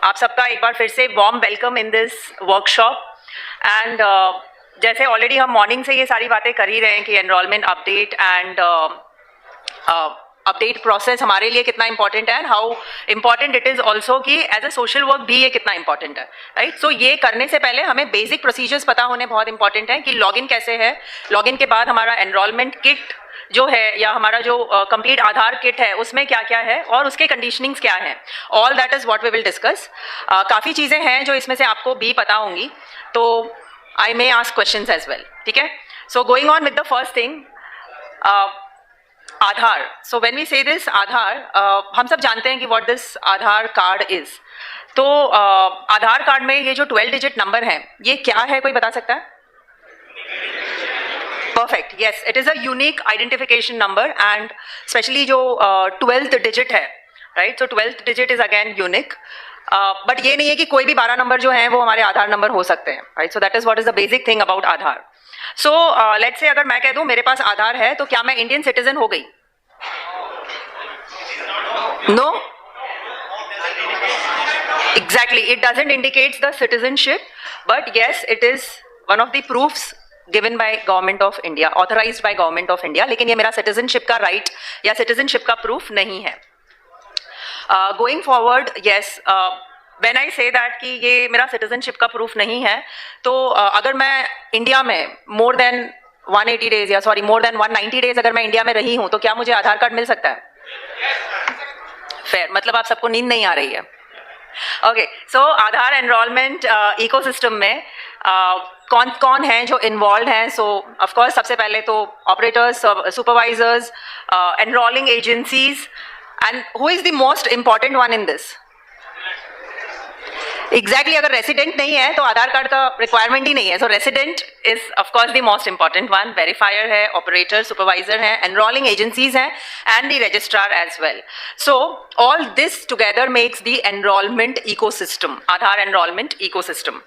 आप सबका एक बार फिर से warm welcome in this workshop. And जैसे ऑलरेडी हम मॉर्निंग से ये सारी बातें कर ही रहे हैं कि enrolment update and update process हमारे लिए कितना इंपॉर्टेंट है and how important it is also कि एज अ सोशल वर्क भी ये कितना इंपॉर्टेंट है, राइट। सो ये करने से पहले हमें बेसिक प्रोसीजर्स पता होने बहुत इंपॉर्टेंट है कि लॉगिन कैसे है, लॉगिन के बाद हमारा एनरोलमेंट किट जो है या हमारा जो कंप्लीट आधार किट है उसमें क्या क्या है और उसके कंडीशनिंग्स क्या हैं, all that is what we will discuss. काफ़ी चीज़ें हैं जो इसमें से आपको भी पता होंगी, तो I may ask questions as well, ठीक है। So going on with the first thing, Aadhaar. So when we say this Aadhaar, हम सब जानते हैं कि what this Aadhaar card is. तो आधार कार्ड में ये जो 12 डिजिट नंबर है ये क्या है, कोई बता सकता है? Perfect. Yes, it is a unique identification number and especially जो 12th digit है, right? So 12th digit is again unique. But ये नहीं है कि कोई भी 12 नंबर जो हैं वो हमारे आधार नंबर हो सकते हैं, right? So that is what is the basic thing about Aadhaar. So let's say अगर मैं कह दूं मेरे पास आधार है तो क्या मैं इंडियन सिटीजन हो गई? No. Exactly. It doesn't indicate the citizenship, but yes, it is one of the proofs given by government of India, authorized by government of India, लेकिन ये मेरा citizenship का right या citizenship का proof नहीं है। Going forward, yes, when I say that कि ये मेरा citizenship का proof नहीं है, तो अगर मैं इंडिया में more than 180 days या sorry more than 190 days अगर मैं इंडिया में रही हूँ तो क्या मुझे आधार कार्ड मिल सकता है? Fair, मतलब आप सबको नींद नहीं आ रही है। ओके, सो आधार एनरोलमेंट इकोसिस्टम में कौन कौन हैं जो इन्वॉल्व हैं? सो ऑफ कोर्स सबसे पहले तो operators, supervisors, enrolling agencies, and who is the most important one in this? Exactly, अगर रेसिडेंट नहीं है तो आधार कार्ड का रिक्वायरमेंट ही नहीं है। So resident is of course the most important one, verifier है, ऑपरेटर, सुपरवाइजर है, एनरोलिंग एजेंसीज हैं and the registrar as well. So all this together makes the enrolment ecosystem, Aadhaar enrolment ecosystem.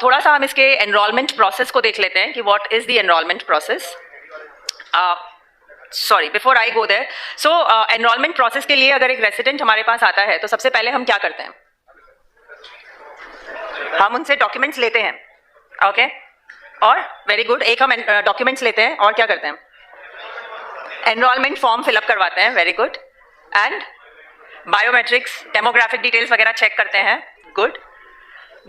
थोड़ा सा हम इसके एनरोलमेंट प्रोसेस को देख लेते हैं कि what is the enrolment process. Sorry, before I go there, so enrolment process के लिए अगर एक रेसिडेंट हमारे पास आता है तो सबसे पहले हम क्या करते हैं? हम उनसे डॉक्यूमेंट्स लेते हैं, ओके, और वेरी गुड, एक हम डॉक्यूमेंट्स लेते हैं और क्या करते हैं? एनरोलमेंट फॉर्म फिलअप करवाते हैं, very good, and biometrics, demographic details वगैरह चेक करते हैं, गुड,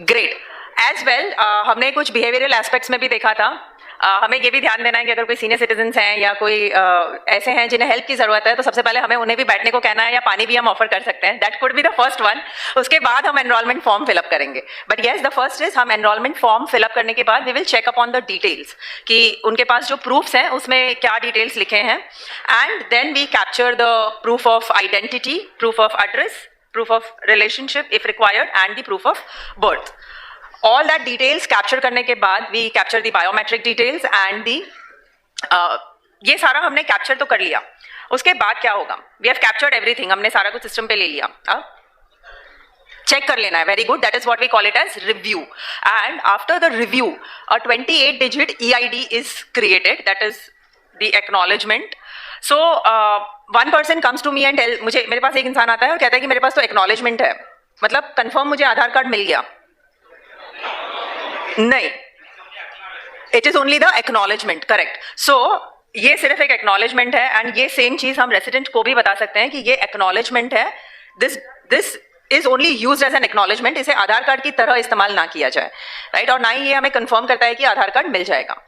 ग्रेट। एज वेल हमने कुछ बिहेवियरल एस्पेक्ट्स में भी देखा था, हमें ये भी ध्यान देना है कि अगर कोई सीनियर सिटीजन्स हैं या कोई ऐसे हैं जिन्हें हेल्प की जरूरत है तो सबसे पहले हमें उन्हें भी बैठने को कहना है या पानी भी हम ऑफर कर सकते हैं, that could be the first one. उसके बाद हम एनरोलमेंट फॉर्म फिलअप करेंगे, but yes the first is हम एनरोलमेंट फॉर्म फिलअप करने के बाद we will check upon the details कि उनके पास जो प्रूफ्स हैं उसमें क्या डिटेल्स लिखे हैं, and then we capture the proof of identity, proof of address, proof of relationship if required, and the proof of birth. All that details capture करने के बाद we capture the biometric details and the ये सारा हमने capture तो कर लिया। उसके बाद क्या होगा? We have captured everything, हमने सारा कुछ सिस्टम पे ले लिया, चेक कर लेना है, very good, that is what we call it as review. And after the review a 28 digit EID is created, that is the acknowledgement. So one person comes to me and tell, मुझे, मेरे पास एक इंसान आता है और कहता है कि मेरे पास तो acknowledgement है, मतलब कंफर्म मुझे आधार कार्ड मिल गया? नहीं, it is only the acknowledgement, correct. So ये सिर्फ एक एक्नॉलेजमेंट है एंड ये सेम चीज हम रेसिडेंट को भी बता सकते हैं कि ये एक्नॉलेजमेंट है, this is only used as an acknowledgement, इसे आधार कार्ड की तरह इस्तेमाल ना किया जाए, राइट। और ना ही ये हमें कंफर्म करता है कि आधार कार्ड मिल जाएगा।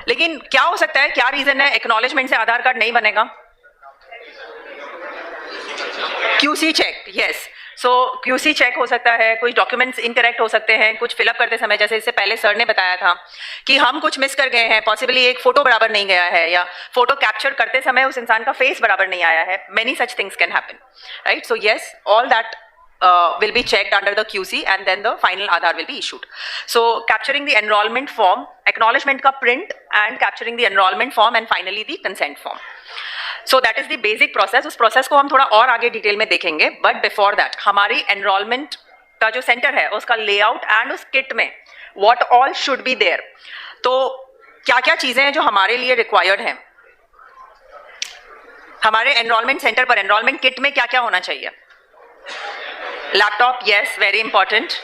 लेकिन क्या हो सकता है, क्या रीजन है एक्नॉलेजमेंट से आधार कार्ड नहीं बनेगा? QC check, yes. So QC check हो सकता है, कुछ डॉक्यूमेंट्स इनकरेक्ट हो सकते हैं, कुछ फिलअप करते समय, जैसे इससे पहले सर ने बताया था कि हम कुछ मिस कर गए हैं, पॉसिबली एक फोटो बराबर नहीं गया है या फोटो कैप्चर करते समय उस इंसान का फेस बराबर नहीं आया है, many such things can happen, right. So yes, all that will be checked under the QC and then the final Aadhaar will be issued. So capturing the enrollment form, acknowledgement का print and capturing the enrollment form and finally the consent form. So that is the basic process. उस process को हम थोड़ा और आगे detail में देखेंगे, but before that हमारी enrollment का जो सेंटर है उसका लेआउट एंड उस किट में what all should be there. तो क्या क्या चीजें हैं जो हमारे लिए रिक्वायर्ड हैं? हमारे एनरोलमेंट सेंटर पर एनरोलमेंट किट में क्या क्या होना चाहिए? Laptop, yes, very important.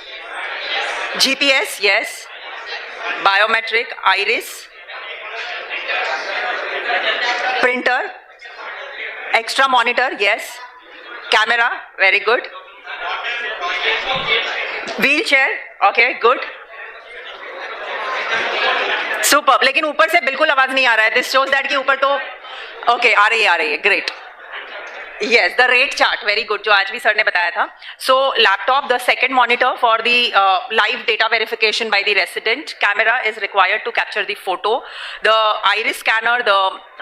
GPS, yes. Biometric, iris. Printer, extra monitor, yes. Camera, very good. Wheelchair, okay, good. Super. लेकिन ऊपर से बिल्कुल आवाज नहीं आ रहा है. दिस शोज दैट कि ऊपर तो ओके आ रही है. Great. Yes, the rate chart, very good, जो आज भी सर ने बताया था. So laptop, the second monitor for the live data verification by the resident. Camera is required to capture the photo. The iris scanner, the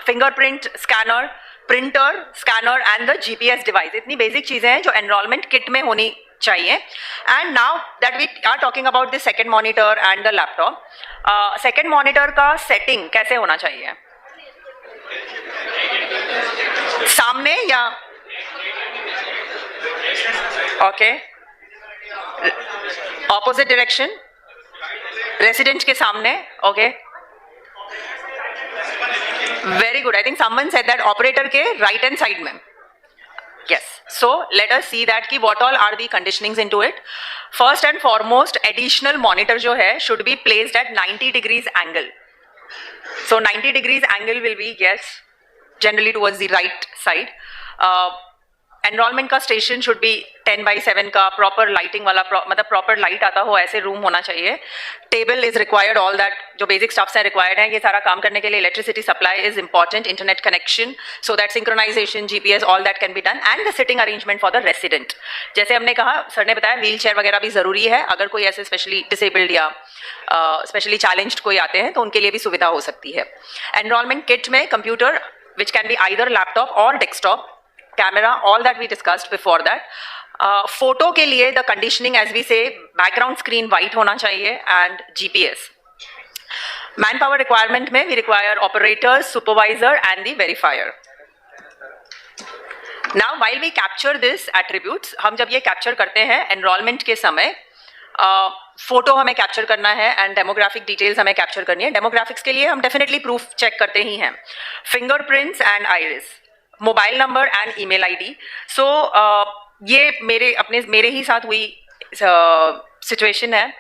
fingerprint scanner, printer scanner and the GPS device. इतनी basic चीजें हैं जो enrollment kit में होनी चाहिए. And now that we are talking about the second monitor and the laptop, second monitor का setting कैसे होना चाहिए? सामने या ओके ऑपोजिट डायरेक्शन, रेसिडेंट के सामने. Okay, very good. I think someone said that operator के राइट हैंड साइड में. Yes, so let us see that कि what all are the conditionings into it. First and foremost, additional monitor जो है should be placed at 90 degrees angle. So 90 degrees angle will be, yes, generally towards the right side. Enrollment का station should be 10/7 का proper lighting वाला, मतलब proper light आता हो ऐसे room होना चाहिए. Table is required, all that जो basic stuffs हैं required हैं. ये सारा काम करने के लिए electricity supply is important, internet connection, so that synchronization, GPS, all that can be done, and the sitting arrangement for the resident. जैसे हमने कहा, सर ने बताया wheelchair वगैरह भी ज़रूरी है. अगर कोई ऐसे specially disabled या specially challenged कोई आते हैं तो उनके लिए भी सुविधा हो सकती है. Enrollment kit में computer, which can be either laptop or desktop, camera, all that we discussed before that. Photo के लिए the conditioning, as we say, background screen white होना चाहिए and GPS. Manpower requirement में we require operator, supervisor and the verifier. Now while we capture this attributes, हम जब ये capture करते हैं enrollment के समय, फोटो हमें कैप्चर करना है एंड डेमोग्राफिक डिटेल्स हमें कैप्चर करनी है. डेमोग्राफिक्स के लिए हम डेफिनेटली प्रूफ चेक करते ही हैं. Fingerprints and iris, mobile number and email ID. So ये मेरे ही साथ हुई सिचुएशन है.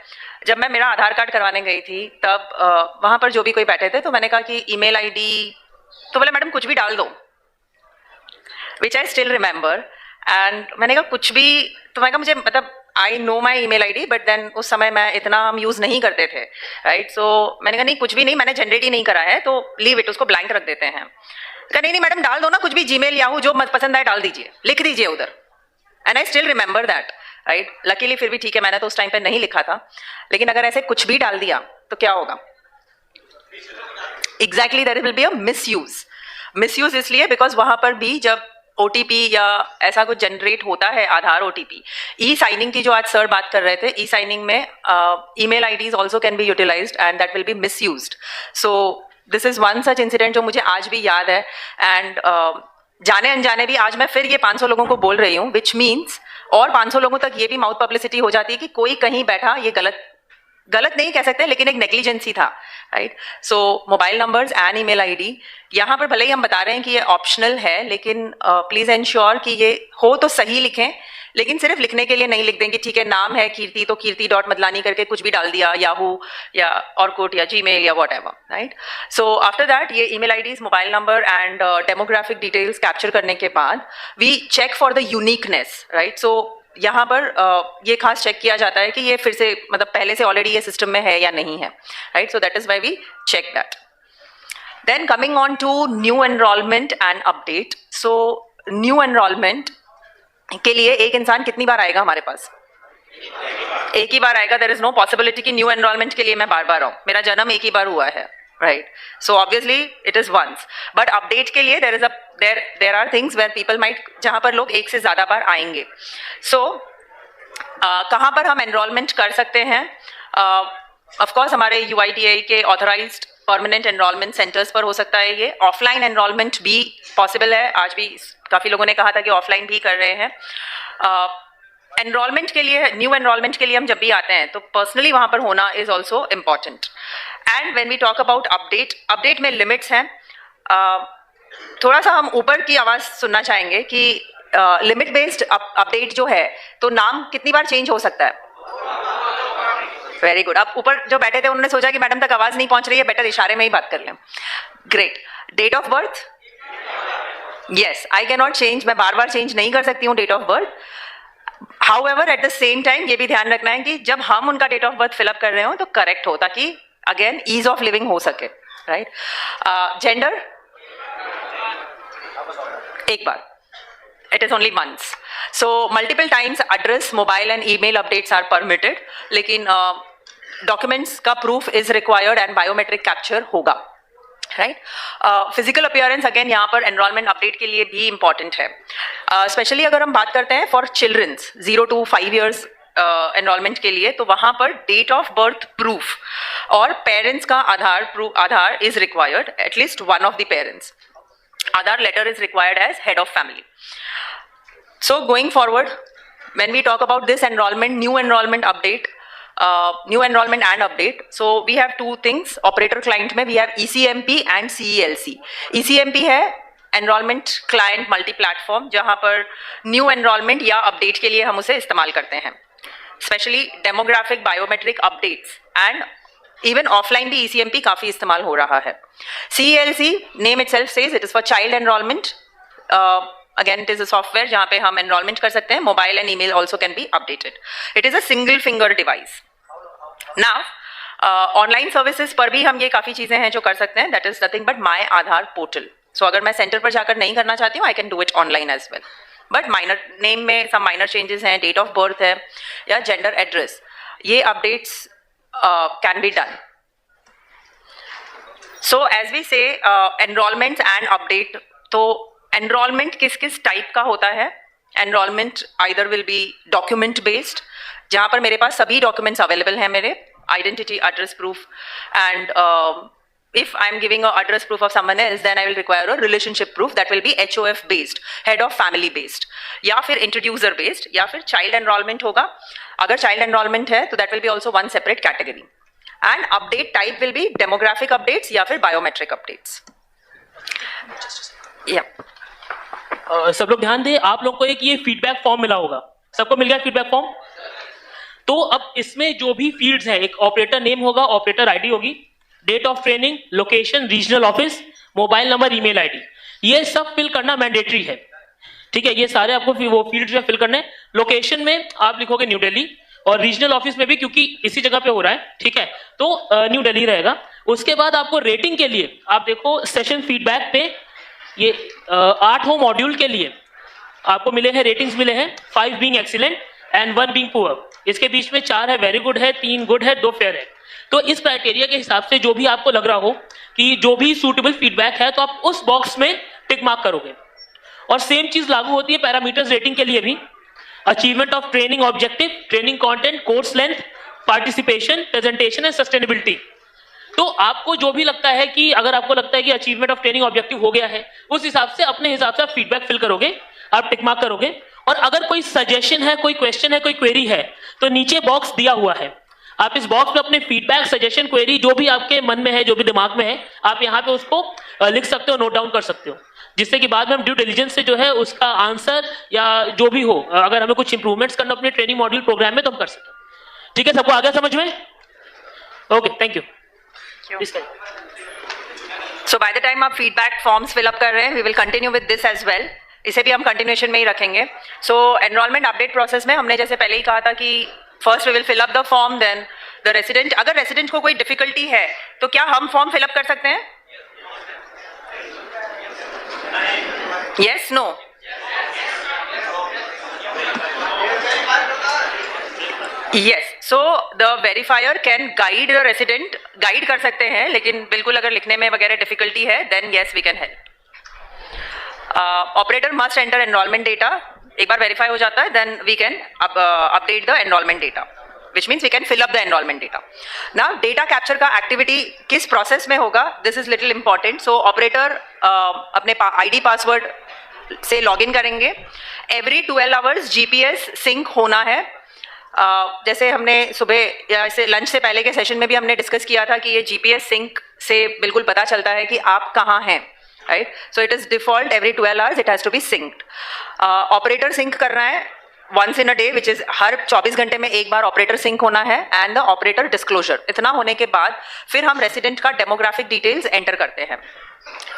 जब मैं मेरा आधार कार्ड करवाने गई थी तब वहाँ पर जो भी कोई बैठे थे तो मैंने कहा कि ईमेल आईडी, तो बोले मैडम कुछ भी डाल दो, which I still remember. And मैंने कहा कुछ भी, तो मैंने कहा मुझे मतलब I know my email ID, but then उस समय मैं इतना हम यूज़ नहीं करते थे, राइट. सो मैंने कहा नहीं कुछ भी नहीं, मैंने जनरेट ही नहीं करा है, तो लीव इट, उसको ब्लैंक रख देते हैं. कहा नहीं मैडम डाल दो ना कुछ भी, जीमेल याहू जो मत पसंद आए डाल दीजिए, लिख दीजिए उधर. And I still remember that, right. Luckily फिर भी ठीक है, मैंने तो उस टाइम पे नहीं लिखा था. लेकिन अगर ऐसे कुछ भी डाल दिया तो क्या होगा? Exactly, there will be a misuse. Misuse इसलिए बिकॉज वहां पर भी जब OTP या ऐसा कुछ जनरेट होता है, आधार OTP, ई साइनिंग की जो आज सर बात कर रहे थे, ई साइनिंग में email IDs also can be utilised and that will be misused. So this is one such incident जो मुझे आज भी याद है. एंड जाने अनजाने भी आज मैं फिर ये 500 लोगों को बोल रही हूँ, विच मीन्स और 500 लोगों तक ये भी माउथ पब्लिसिटी हो जाती है कि कोई कहीं बैठा ये गलत नहीं कह सकते, लेकिन एक नेग्लिजेंसी था, right. So mobile numbers and email ID, यहाँ पर भले ही हम बता रहे हैं कि ये ऑप्शनल है, लेकिन प्लीज एंश्योर कि ये हो तो सही लिखें. लेकिन सिर्फ लिखने के लिए नहीं लिख देंगे, ठीक है नाम है कीर्ति तो कीर्ति डॉट मदलानी करके कुछ भी डाल दिया, याहू या ऑर्कुट या जीमेल या whatever, right. So after that ये email IDs, mobile number and demographic details capture करने के बाद we check for the uniqueness, right. So यहाँ पर ये खास चेक किया जाता है कि ये फिर से मतलब पहले से ऑलरेडी ये सिस्टम में है या नहीं है, right. So that is why we check that. Then coming on to new enrolment and update. So new enrolment के लिए एक इंसान कितनी बार आएगा हमारे पास? एक ही बार आएगा. देयर इज नो पॉसिबिलिटी कि न्यू एनरोलमेंट के लिए मैं बार बार आऊँ. मेरा जन्म एक ही बार हुआ है, right. So obviously it is once, but update के लिए there are things where people might, जहाँ पर लोग एक से ज़्यादा बार आएंगे. So कहाँ पर हम enrollment कर सकते हैं? Of course हमारे UIDAI के authorized permanent enrollment centers पर हो सकता है. ये offline enrollment भी possible है. आज भी काफ़ी लोगों ने कहा था कि offline भी कर रहे हैं. एनरोलमेंट के लिए, न्यू एनरोलमेंट के लिए हम जब भी आते हैं तो पर्सनली वहाँ पर होना is also important. And when we talk about update में लिमिट्स हैं. थोड़ा सा हम ऊपर की आवाज़ सुनना चाहेंगे कि लिमिट बेस्ड अपडेट जो है तो नाम कितनी बार चेंज हो सकता है? Very good. अब ऊपर जो बैठे थे उन्होंने सोचा कि मैडम तक आवाज नहीं पहुंच रही है, बेटर इशारे में ही बात कर लें. Great. Date of birth? Yes, I can not change, मैं बार बार चेंज नहीं कर सकती हूँ date of birth. However at the same time ये भी ध्यान रखना है कि जब हम उनका डेट ऑफ बर्थ फिलअप कर रहे हो तो करेक्ट हो, ताकि अगेन ईज ऑफ लिविंग हो सके. राइट. जेंडर एक बार, it is only once. So multiple times address, mobile and email updates are permitted, लेकिन documents का proof is required and biometric capture होगा. Right? Physical appearance again यहाँ पर enrollment update के लिए भी important है. Especially अगर हम बात करते हैं for children's 0 to 5 years enrollment के लिए, तो वहाँ पर date of birth proof और parents का आधार is required, at least one of the parents. Aadhaar letter is required as head of family. So going forward, when we talk about this enrollment, new enrollment update, new enrollment and update, so we have two things. Operator client में we have ECMP and CELC. ECMP है enrollment client multi platform, जहाँ पर new enrollment या update के लिए हम उसे इस्तेमाल करते हैं. Especially demographic, biometric updates and even offline भी ECMP काफी इस्तेमाल हो रहा है. CELC name itself says it is for child enrolment. Again it is a software जहां पे हम एनरोलमेंट कर सकते हैं. Mobile and email also can be updated. It is a single finger device. Now online services पर भी हम ये काफी चीजें हैं जो कर सकते हैं. That is nothing but my Aadhaar portal. So अगर मैं सेंटर पर जाकर नहीं करना चाहती हूँ, I can do it online as well. But minor name में सब माइनर चेंजेस हैं, डेट ऑफ बर्थ है या जेंडर एड्रेस, ये updates can be done. So as we say enrollment and update, तो enrollment किस किस टाइप का होता है? Enrollment either will be document based, जहाँ पर मेरे पास सभी documents available हैं मेरे, identity, address proof, and if I am giving a address proof of someone else, then I will require a relationship proof that will be HOF based, head of family based, या फिर introducer based, या फिर child enrollment होगा. अगर child enrollment है तो that will be also one separate category. And update type will be demographic updates या फिर biometric updates. Yeah. सब लोग ध्यान दें, आप लोग को एक ये फीडबैक फॉर्म मिला होगा. सबको मिल गया फीडबैक फॉर्म? तो अब इसमें जो भी फील्ड्स हैं, एक ऑपरेटर नेम होगा, ऑपरेटर आईडी होगी, date of training, location, regional office, mobile number, email ID, ये सब फिल करना मैंडेटरी है. ठीक है, ये सारे आपको वो फील्ड्स में फिल करने. लोकेशन में आप लिखोगे न्यू दिल्ली, और रीजनल ऑफिस में भी क्योंकि इसी जगह पे हो रहा है, ठीक है, तो न्यू दिल्ली रहेगा. उसके बाद आपको रेटिंग के लिए आप देखो सेशन फीडबैक पे ये 8 मॉड्यूल के लिए आपको मिले हैं रेटिंग्स मिले हैं. 5 being excellent and 1 being poor. इसके बीच में 4 है वेरी गुड है, 3 गुड है, 2 फेयर है. तो इस क्राइटेरिया के हिसाब से जो भी आपको लग रहा हो कि जो भी सूटेबल फीडबैक है, तो आप उस बॉक्स में टिक मार्क करोगे. और सेम चीज लागू होती है पैरामीटर्स रेटिंग के लिए भी. Achievement of training objective, training content, course length, participation, presentation and sustainability. तो आपको जो भी लगता है कि अगर आपको लगता है कि अचीवमेंट ऑफ ट्रेनिंग ऑब्जेक्टिव हो गया है, उस हिसाब से अपने हिसाब से आप फीडबैक फिल करोगे, आप टिक मार्क करोगे. और अगर कोई सजेशन है, कोई क्वेश्चन है, कोई क्वेरी है, तो नीचे बॉक्स दिया हुआ है. आप इस बॉक्स में अपने फीडबैक, सजेशन, क्वेरी जो भी आपके मन में है, जो भी दिमाग में है, आप यहाँ पे उसको लिख सकते हो, नोट डाउन कर सकते हो, जिससे कि बाद में हम ड्यू डिलिजेंस से जो है उसका आंसर या जो भी हो, अगर हमें कुछ इंप्रूवमेंट्स करना अपने ट्रेनिंग मॉड्यूल प्रोग्राम में, तो हम कर सकते हैं. ठीक है, सबको आ गया समझ में? Okay, thank you. So by the time आप फीडबैक फॉर्म्स फिलअप कर रहे हैं, we will continue with this as well. इसे भी हम कंटिन्यूएशन में ही रखेंगे. सो एनरोलमेंट अपडेट प्रोसेस में हमने जैसे पहले ही कहा था कि first we will fill up the form, then the resident. अगर रेसिडेंट को कोई डिफिकल्टी है तो क्या हम फॉर्म फिलअप कर सकते हैं? Yes, no. Yes. So the verifier can guide the resident. Guide कर सकते हैं, लेकिन बिल्कुल अगर लिखने में वगैरह डिफिकल्टी है, then yes we can help. Operator must enter enrollment data. एक बार वेरीफाई हो जाता है, then we can update the enrollment data, which means we can fill up the enrollment data. Now data capture का activity किस process में होगा? This is little important. So operator अपने ID password से लॉगिन करेंगे. एवरी 12 आवर्स GPS सिंक होना है. जैसे हमने सुबह या ऐसे लंच से पहले के सेशन में भी हमने डिस्कस किया था कि ये GPS सिंक से बिल्कुल पता चलता है कि आप कहाँ हैं. right? So it is default every 12 hours it has to be synced. Operator sync करना है once in a day, which is हर 24 घंटे में एक बार ऑपरेटर सिंक होना है, एंड द ऑपरेटर डिस्क्लोजर. इतना होने के बाद फिर हम रेसिडेंट का डेमोग्राफिक डिटेल्स एंटर करते हैं.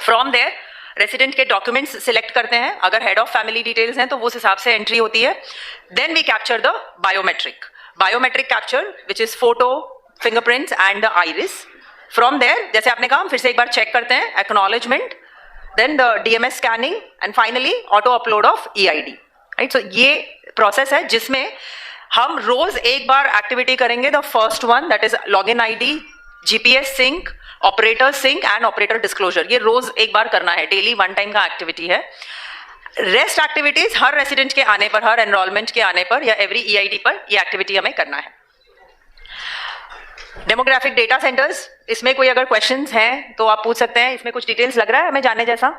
फ्रॉम देयर रेसिडेंट के डॉक्यूमेंट्स सिलेक्ट करते हैं. अगर हेड ऑफ फैमिली डिटेल्स हैं तो उस हिसाब से एंट्री होती है. Then we capture the biometric capture which is photo, fingerprints and the iris. From there जैसे आपने कहा हम फिर से एक बार चेक करते हैं. Acknowledgement, then the DMS scanning and finally auto upload of EID. Right, so ये प्रोसेस है जिसमें हम रोज एक बार एक्टिविटी करेंगे. The first one that is login ID, GPS sync, operator sync and operator disclosure. ये रोज एक बार करना है, डेली वन टाइम का एक्टिविटी है. रेस्ट एक्टिविटीज हर रेसिडेंट के आने पर, हर एनरोलमेंट के आने पर या एवरी EID पर ये एक्टिविटी हमें करना है. डेमोग्राफिक डेटा सेंटर्स, इसमें कोई अगर क्वेश्चंस हैं तो आप पूछ सकते हैं. इसमें कुछ डिटेल्स लग रहा है हमें जानने जैसा?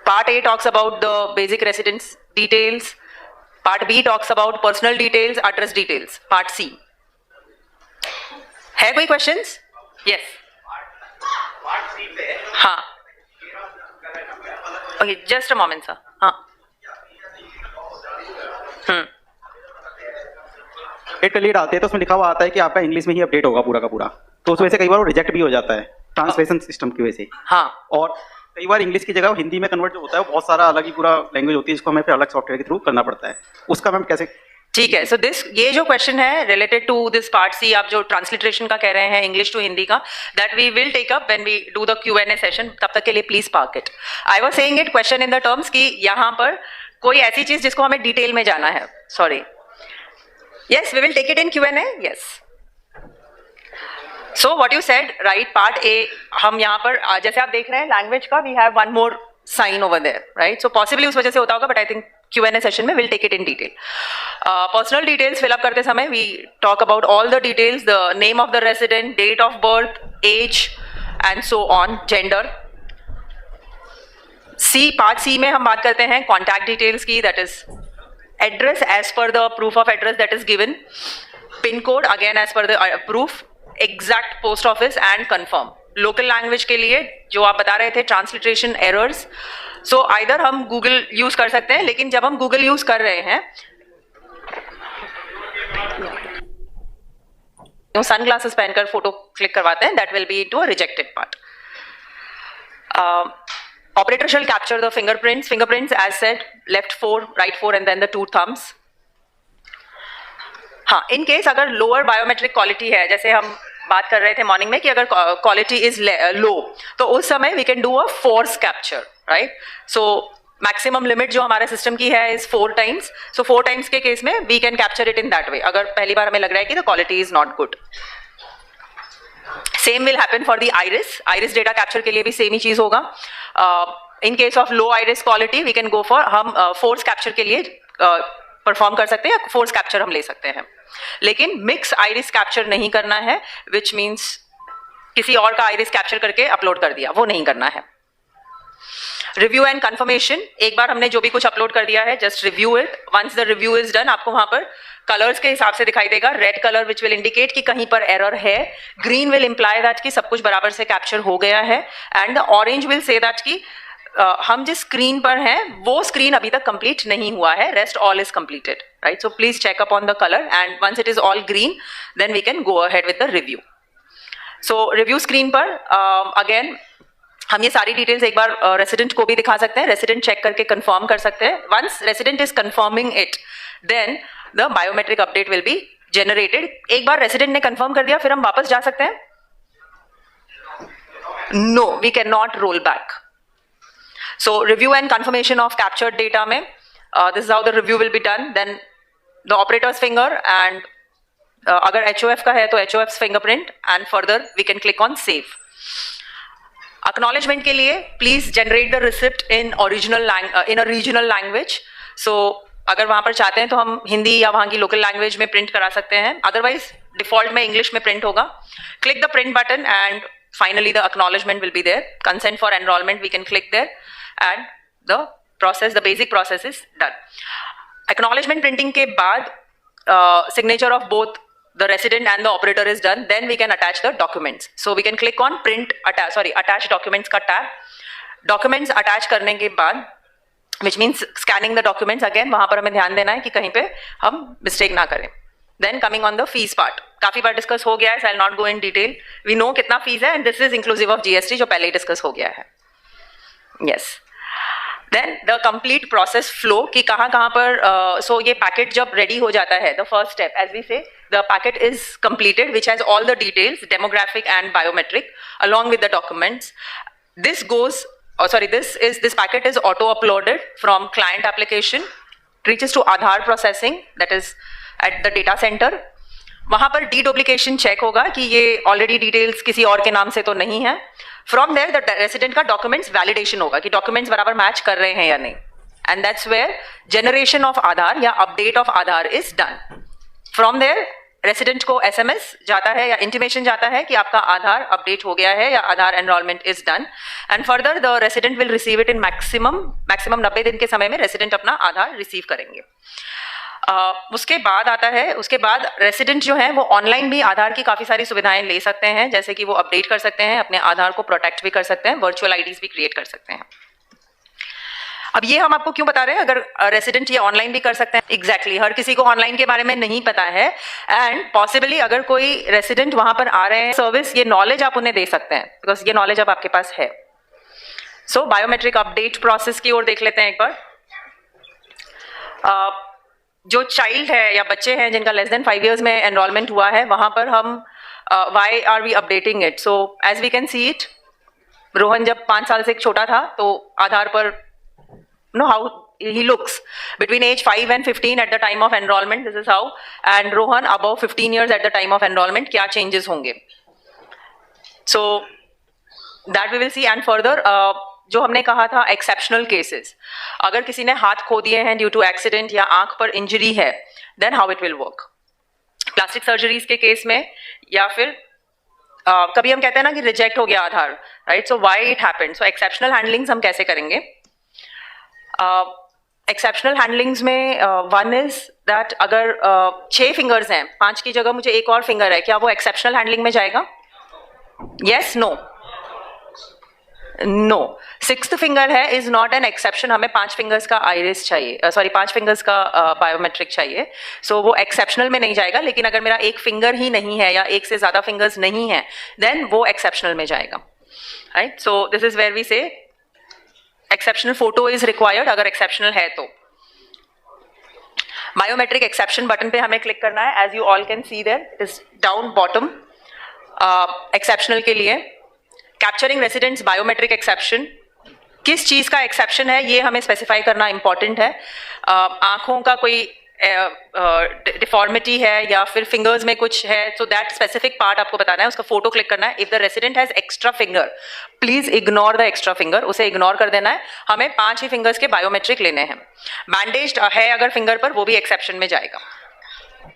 Part A talks about the basic residence details. Part B talks about personal details, address details. Part C. है कोई questions? Yes. Part C पे हाँ. Okay, just a moment, sir. हाँ. अपडेट का लीड आते हैं तो उसमें लिखा हुआ आता है कि आपका इंग्लिश में ही अपडेट होगा पूरा का पूरा, तो उस वजह से कई बार वो रिजेक्ट भी हो जाता है ट्रांसलेशन सिस्टम की वजह से. हाँ. और कई बार इंग्लिश की जगह वो हिंदी में कन्वर्ट जो होता है वो बहुत सारा अलग ही पूरा लैंग्वेज होती है जिसको हमें फिर अलग सॉफ्टवेयर के थ्रू करना पड़ता है. उसका मैम कैसे? ठीक है. सो दिस ये जो क्वेश्चन है related to this part C, आप जो ट्रांसलिट्रेशन का कह रहे हैं इंग्लिश टू हिंदी का, that we will take up when we do the Q&A session. तब तक के लिए please park it. I was saying it question in the terms कि यहाँ पर कोई ऐसी चीज जिसको हमें डिटेल में जाना है. Sorry. Yes, we will take it in Q&A. Yes. So what you said right, part A हम यहाँ पर जैसे आप देख रहे हैं लैंग्वेज का, we have one more sign over there, right. So possibly उस वजह से होता होगा, but I think Q&A session में will take it in detail. Personal details fill up करते समय we talk about all the details, the name of the resident, date of birth, age and so on, gender. C, part C में हम बात करते हैं contact details की, that is address as per the proof of address that is given, pin code again as per the proof, exact post office and confirm. Local language के लिए जो आप बता रहे थे ट्रांसलिट्रेशन एरर्स, सो आइदर हम Google use कर सकते हैं, लेकिन जब हम गूगल यूज कर रहे हैं तो सनग्लासेस पहनकर फोटो क्लिक करवाते हैं, that will be to a rejected part. Operator shall capture the fingerprints as said, left 4, right 4 and then the 2 thumbs. हाँ, इन केस अगर लोअर बायोमेट्रिक क्वालिटी है, जैसे हम बात कर रहे थे मॉर्निंग में कि अगर क्वालिटी इज लो, तो उस समय we can do a force capture, right. So maximum limit जो हमारे सिस्टम की है इज 4 times. सो 4 times के केस में we can capture it in that way, अगर पहली बार हमें लग रहा है कि the quality is not good. Same will happen for the iris data capture के लिए भी सेम ही चीज होगा. In case of low iris quality we can go for, हम फोर्स कैप्चर के लिए परफॉर्म कर सकते हैं या फोर्स कैप्चर हम ले सकते हैं, लेकिन मिक्स आइरिस कैप्चर नहीं करना है, विच मीन्स किसी और का आइरिस कैप्चर करके अपलोड कर दिया, वो नहीं करना है. रिव्यू एंड कंफर्मेशन, एक बार हमने जो भी कुछ अपलोड कर दिया है just review it. Once the review is done, आपको वहां पर कलर्स के हिसाब से दिखाई देगा. Red colour which will indicate कि कहीं पर एरर है, ग्रीन विल इंप्लाई दैट कि सब कुछ बराबर से कैप्चर हो गया है, and the orange will say that कि हम जिस स्क्रीन पर हैं वो स्क्रीन अभी तक कंप्लीट नहीं हुआ है, rest all is completed, right. So please check up on the colour and once it is all green then we can go ahead with the review. So review screen पर again हम ये सारी details एक बार resident को भी दिखा सकते हैं, रेसिडेंट चेक करके कंफर्म कर सकते हैं. Once resident is confirming it then the biometric update will be generated. एक बार रेसिडेंट ने कंफर्म कर दिया फिर हम वापस जा सकते हैं? No, we can not roll back. So review and confirmation of captured data में this is how the review will be done. Then the operator's finger and अगर HOF का है तो HOF's fingerprint and further we can click on save. Acknowledgement के लिए please generate the receipt in a regional language. So अगर वहाँ पर चाहते हैं तो हम हिंदी या वहाँ की लोकल लैंग्वेज में प्रिंट करा सकते हैं, अदरवाइज डिफॉल्ट में इंग्लिश में प्रिंट होगा. Click the print button and finally the acknowledgement will be there. Consent for enrollment we can click there. And the basic process is done. Acknowledgement printing के बाद signature of both the resident and the operator is done, then we can attach the documents. So we can click on attach documents का tab. Documents attach करने के बाद, which means scanning the documents again, वहाँ पर हमें ध्यान देना है कि कहीं पे हम mistake ना करें. Then coming on the fees part, काफी बार डिस्कस हो गया है, so I'll not go in detail. We know कितना फीस है, and this is inclusive of GST जो पहले ही डिस्कस हो गया है. Yes. Then the complete process flow कि कहाँ पर so ये packet जब ready हो जाता है, the first step as we say, the packet is completed which has all the details, demographic and biometric along with the documents. This packet is auto uploaded from client application, reaches to Aadhaar processing, that is at the data center. वहाँ पर deduplication check होगा कि ये already details किसी और के नाम से तो नहीं है. From there the resident का documents validation होगा कि documents बराबर match कर रहे हैं या नहीं. And that's where generation of Aadhaar या update of Aadhaar is done. From there resident को SMS जाता है या intimation जाता है कि आपका आधार अपडेट हो गया है या Aadhaar enrolment is done. And further the resident will receive it in maximum 90 दिन के समय में रेसिडेंट अपना आधार रिसीव करेंगे. उसके बाद आता है, उसके बाद रेसिडेंट जो है वो ऑनलाइन भी आधार की काफ़ी सारी सुविधाएं ले सकते हैं, जैसे कि वो अपडेट कर सकते हैं, अपने आधार को प्रोटेक्ट भी कर सकते हैं, वर्चुअल आईडीज भी क्रिएट कर सकते हैं. अब ये हम आपको क्यों बता रहे हैं, अगर रेसिडेंट ये ऑनलाइन भी कर सकते हैं. एग्जैक्टली हर किसी को ऑनलाइन के बारे में नहीं पता है, एंड पॉसिबली अगर कोई रेसिडेंट वहां पर आ रहे हैं सर्विस, ये नॉलेज आप उन्हें दे सकते हैं, बिकॉज ये नॉलेज अब आपके पास है. सो बायोमेट्रिक अपडेट प्रोसेस की ओर देख लेते हैं एक बार. जो चाइल्ड है या बच्चे हैं जिनका लेस देन 5 years में एनरोलमेंट हुआ है, वहां पर हम why are we updating it. So as we can see it, Rohan जब 5 साल से छोटा था तो आधार पर how he looks between age 5 and 15 at the time of enrollment, this is how, and Rohan above 15 years at the time of enrollment क्या changes होंगे. So that we will see. And further जो हमने कहा था exceptional cases, अगर किसी ने हाथ खो दिए हैं due to accident या आंख पर injury है, then how it will work. Plastic surgeries के केस में, या फिर कभी हम कहते हैं ना कि रिजेक्ट हो गया Aadhaar, right. So why it happened. So exceptional handlings हम कैसे करेंगे. एक्सेप्शनल हैंडलिंग्स में वन इज दैट अगर 6 फिंगर्स हैं, 5 की जगह मुझे एक और फिंगर है, क्या वो एक्सेप्शनल हैंडलिंग में जाएगा. Yes, no, no. 6th finger है इज नॉट एन एक्सेप्शन. हमें 5 फिंगर्स का आइरिस चाहिए, 5 फिंगर्स का बायोमेट्रिक चाहिए. सो वो एक्सेप्शनल में नहीं जाएगा. लेकिन अगर मेरा एक फिंगर ही नहीं है या एक से ज्यादा फिंगर्स नहीं है, देन वो एक्सेप्शनल में जाएगा, right. So this is where we say exceptional photo is required अगर एक्सेप्शनल है तो. बायोमेट्रिक एक्सेप्शन बटन पे हमें क्लिक करना है. As you all can see there, it is down bottom. Exceptional के लिए कैप्चरिंग रेसिडेंट्स बायोमेट्रिक एक्सेप्शन, किस चीज का एक्सेप्शन है ये हमें स्पेसिफाई करना इंपॉर्टेंट है. आंखों का कोई डिफॉर्मिटी है या फिर फिंगर्स में कुछ है, सो दैट स्पेसिफिक पार्ट आपको बताना है, उसका फोटो क्लिक करना है. If the resident has extra finger, please ignore the extra finger, उसे इग्नोर कर देना है. हमें 5 ही फिंगर्स के बायोमेट्रिक लेने हैं. बैंडेज्ड है अगर फिंगर पर, वो भी एक्सेप्शन में जाएगा.